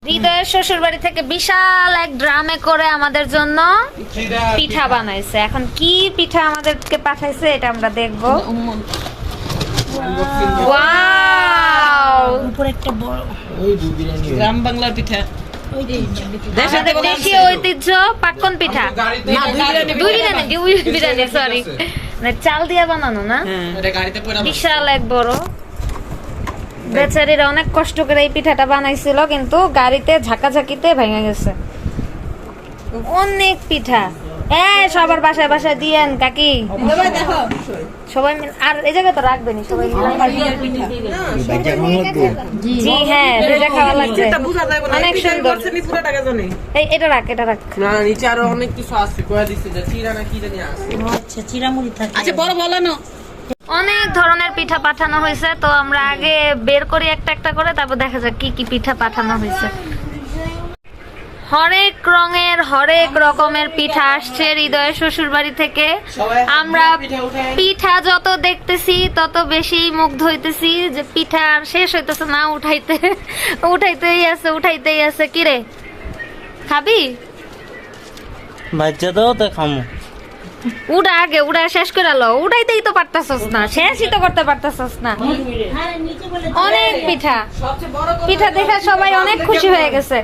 হৃদয়ের শ্বশুর বাড়ি থেকে বিশাল এক ড্রামে করে আমাদের জন্য পিঠা বানাইছে। এখন কি পিঠা আমাদেরকে পাঠাইছে এটা আমরা দেখবো। ওয়াও, উপরে একটা বড় গ্রাম বাংলার পিঠা, আমাদের দেশীয় ঐতিহ্য পাক্কন পিঠা। দুই বিরিয়ানি, সরি, চাল দিয়া বানানো না, এটা গাড়িতে পড়া বিশাল এক বড়। বেচারিরা অনেক কষ্ট করে এই পিঠাটা বানাইছিল, কিন্তু গাড়িতে ঝাঁকাঝাঁকিতে ভেঙে গেছে। অনেক পিঠা, সবার বাসায় বাসায় দিয়েন কাকি, সবাই মিলে। আর এই জায়গায় তো রাখবেনি সবাই মিলে। জি হ্যাঁ, ভেজা খাওয়া লাগবে, অনেক সুন্দর। এই এটা রাখ, এটা রাখ। না, নিচে আরো অনেক কিছু আছে, কয়া দিছে যে চিরা না কি জানি আছে। আচ্ছা চিরামুড়ি থাকে। আচ্ছা বড় বলো না, অনেক ধরনের পিঠা পাঠানো হয়েছে, তো আমরা আগে বের করি একটা একটা করে, তারপর দেখা যাক কি কি পিঠা পাঠানো হয়েছে। হরেক রঙের হরেক রকমের পিঠা আসছে হৃদয়ের শ্বশুর বাড়ি থেকে। আমরা পিঠা যত দেখতেছি তত বেশি মুগ্ধ হইতেছি যে পিঠা আর শেষ হইতেছে না, উঠাইতেই আছে। কিরে খাবি? বাচ্চা দাও তো খামো। উড়া শেষ করে লো, উঠাইতেই তো পারতাছস না, শেষই তো করতে পারতাছস না। অনেক পিঠা দেখে সবাই অনেক খুশি হয়ে গেছে।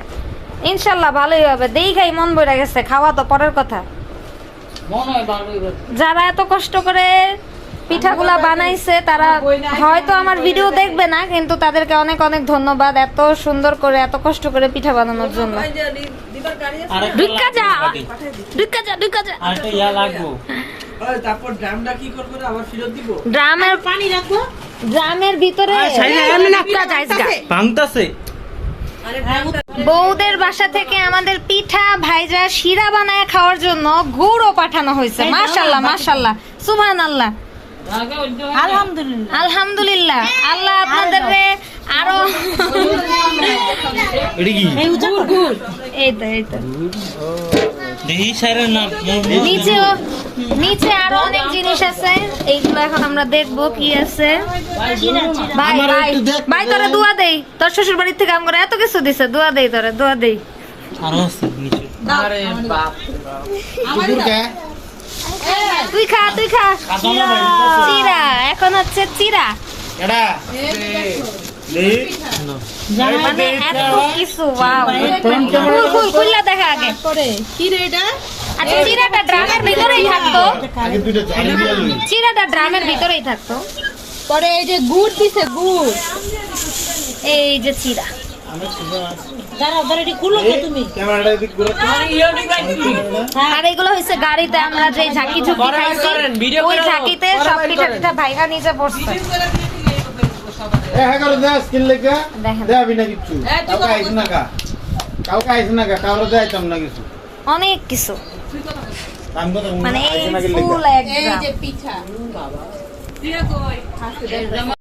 ইনশাল্লাহ ভালোই হবে, দেখাই মন বইরা গেছে, খাওয়া তো পরের কথা। যারা এত কষ্ট করে পিঠাগুলা বানাইছে তারা হয়তো আমার ভিডিও দেখবে না, কিন্তু তাদেরকে অনেক অনেক ধন্যবাদ এত সুন্দর করে এত কষ্ট করে পিঠা বানানোর জন্য। ঢুকা যা। আরেকটা ইয়া লাগবো। তারপর ড্রামটা কি করব, আবার ফেরত দিব? ড্রামের পানি রাখবো, ড্রামের ভিতরে ভাঙতাছে। বউদের বাসা থেকে আমাদের পিঠা ভাইজা শিরা বানায় খাওয়ার জন্য গুড়ও পাঠানো হয়েছে। মাশাআল্লাহ মাশাআল্লাহ, সুবহানাল্লাহ, আলহামদুলিল্লাহ আলহামদুলিল্লাহ। আল্লাহ আপনাদের আরো এটা কি? এই তো দেখি স্যারের নাম। নিচে আরো অনেক জিনিস আছে, এইগুলো এখন আমরা দেখবো কি আছে। ভাই তোরা দোয়া দেই, তোর শ্বশুর বাড়ির থেকে আমরা এত কিছু দিছে, দোয়া দেই তোরা, দোয়া দেই। আরো আছে নিচে। আরে বাপ, তুই খা চিরা, এখন হচ্ছে চিরা। মানে এত কিছু, ওয়াও। খুললা দেখা আগে। কি রে এটা? আচ্ছা চিরাটা ড্রামের ভিতরেই থাকতো, চিরাটা ড্রামের ভিতরেই থাকতো। পরে এই যে গুড় দিছে, গুড়। এই যে চিরা, আর এগুলো হচ্ছে গাড়িতে আমরা যে ঝাঁকি ঝুঁকি খাইছি, ওই ঝাঁকিতে সব পিঠা পিঠা ভাইগা নিচে পড়ছে। অনেক কিছু, মানে এই ফুল এক এই যে পিঠা